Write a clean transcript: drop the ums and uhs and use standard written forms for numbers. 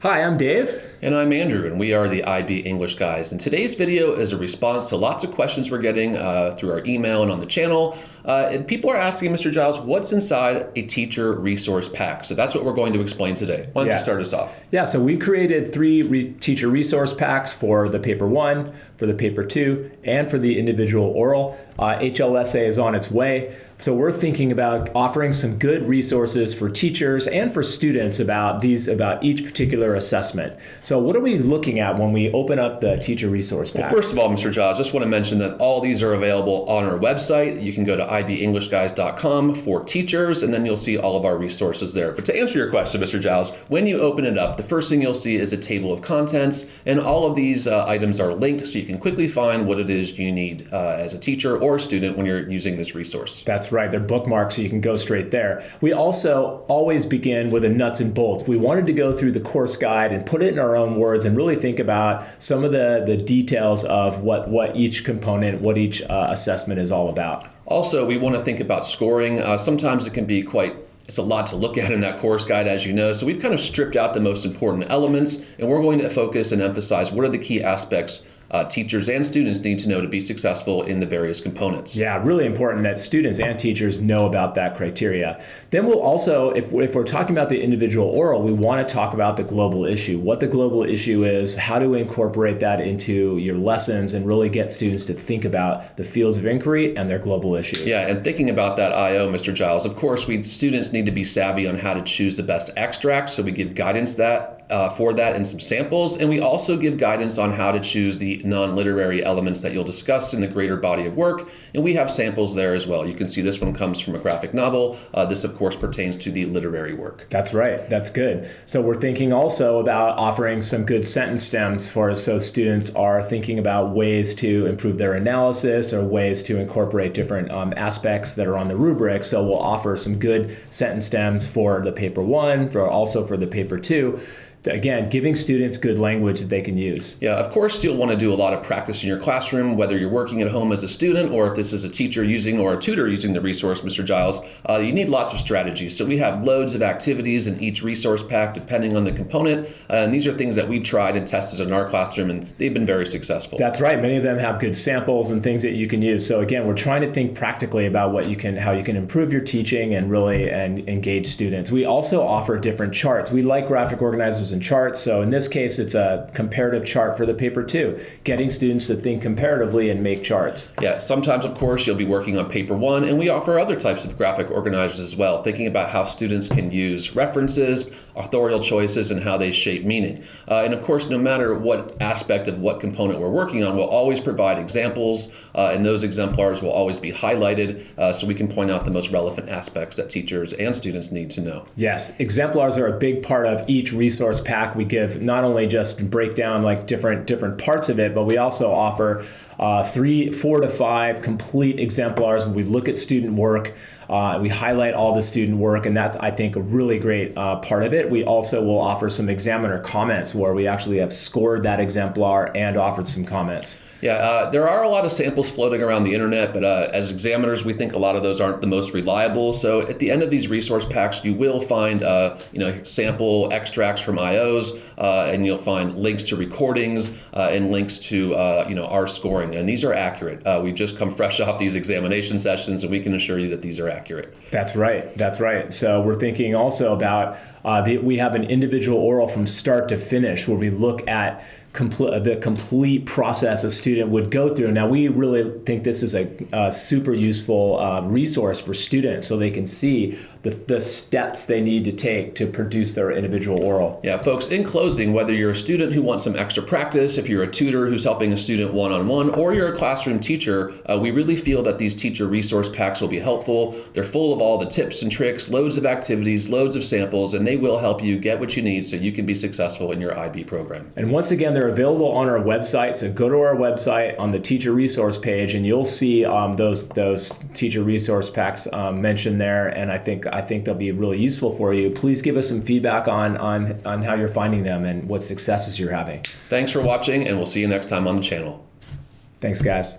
Hi, I'm Dave. And I'm Andrew, and we are the IB English guys. And today's video is a response to lots of questions we're getting through our email and on the channel. And people are asking Mr. Giles, what's inside a teacher resource pack? So that's what we're going to explain today. Why don't you start us off? Yeah, so we created three teacher resource packs for the paper 1, for the paper 2, and for the individual oral. HLSA is on its way. So we're thinking about offering some good resources for teachers and for students about each particular assessment. So what are we looking at when we open up the teacher resource pack? Well, first of all, Mr. Giles, just want to mention that all these are available on our website. You can go to ibenglishguys.com for teachers, and then you'll see all of our resources there. But to answer your question, Mr. Giles, when you open it up, the first thing you'll see is a table of contents, and all of these items are linked so you can quickly find what it is you need as a teacher or a student when you're using this resource. That's right. They're bookmarked, so you can go straight there. We also always begin with a nuts and bolts. We wanted to go through the course guide and put it in our own words and really think about some of the details of what each component, what each assessment is all about. Also, we want to think about scoring. Sometimes it can be it's a lot to look at in that course guide, as you know. So we've kind of stripped out the most important elements, and we're going to focus and emphasize what are the key aspects teachers and students need to know to be successful in the various components. Yeah, really important that students and teachers know about that criteria. Then we'll also, if we're talking about the individual oral, we want to talk about the global issue, what the global issue is, how to incorporate that into your lessons and really get students to think about the fields of inquiry and their global issue. Yeah, and thinking about that IO, Mr. Giles, of course, students need to be savvy on how to choose the best extracts, so we give guidance for that in some samples, and we also give guidance on how to choose the non-literary elements that you'll discuss in the greater body of work, and we have samples there as well. You can see this one comes from a graphic novel. This, of course, pertains to the literary work. That's right. That's good. So we're thinking also about offering some good sentence stems so students are thinking about ways to improve their analysis or ways to incorporate different aspects that are on the rubric. So we'll offer some good sentence stems for the paper 1, also for the paper 2. Again, giving students good language that they can use. Yeah, of course, you'll want to do a lot of practice in your classroom, whether you're working at home as a student or if this is a teacher or a tutor using the resource, Mr. Giles. You need lots of strategies. So we have loads of activities in each resource pack depending on the component. And these are things that we've tried and tested in our classroom, and they've been very successful. That's right. Many of them have good samples and things that you can use. So again, we're trying to think practically about how you can improve your teaching and really engage students. We also offer different charts. We like graphic organizers and charts. So in this case, it's a comparative chart for the paper 2, getting students to think comparatively and make charts. Yeah, sometimes, of course, you'll be working on paper 1, and we offer other types of graphic organizers as well, thinking about how students can use references, authorial choices, and how they shape meaning. And of course, no matter what aspect of what component we're working on, we'll always provide examples, and those exemplars will always be highlighted so we can point out the most relevant aspects that teachers and students need to know. Yes, exemplars are a big part of each resource pack. We give not only just break down like different parts of it, but we also offer 4 to 5 complete exemplars when we look at student work. We highlight all the student work, and that's, I think, a really great part of it. We also will offer some examiner comments where we actually have scored that exemplar and offered some comments. Yeah, there are a lot of samples floating around the internet, but as examiners, we think a lot of those aren't the most reliable. So at the end of these resource packs, you will find sample extracts from IOs, and you'll find links to recordings and links to our scoring, and these are accurate. We've just come fresh off these examination sessions, and we can assure you that these are accurate. That's right. That's right. So we're thinking also about we have an individual oral from start to finish where we look at the complete process a student would go through. Now, we really think this is a super useful resource for students so they can see the steps they need to take to produce their individual oral. Yeah, folks, in closing, whether you're a student who wants some extra practice, if you're a tutor who's helping a student one-on-one, or you're a classroom teacher, we really feel that these teacher resource packs will be helpful. They're full of all the tips and tricks, loads of activities, loads of samples, and they will help you get what you need so you can be successful in your IB program. And once again, they're available on our website. So go to our website on the teacher resource page, and you'll see those teacher resource packs mentioned there. And I think they'll be really useful for you. Please give us some feedback on how you're finding them and what successes you're having. Thanks for watching, and we'll see you next time on the channel. Thanks, guys.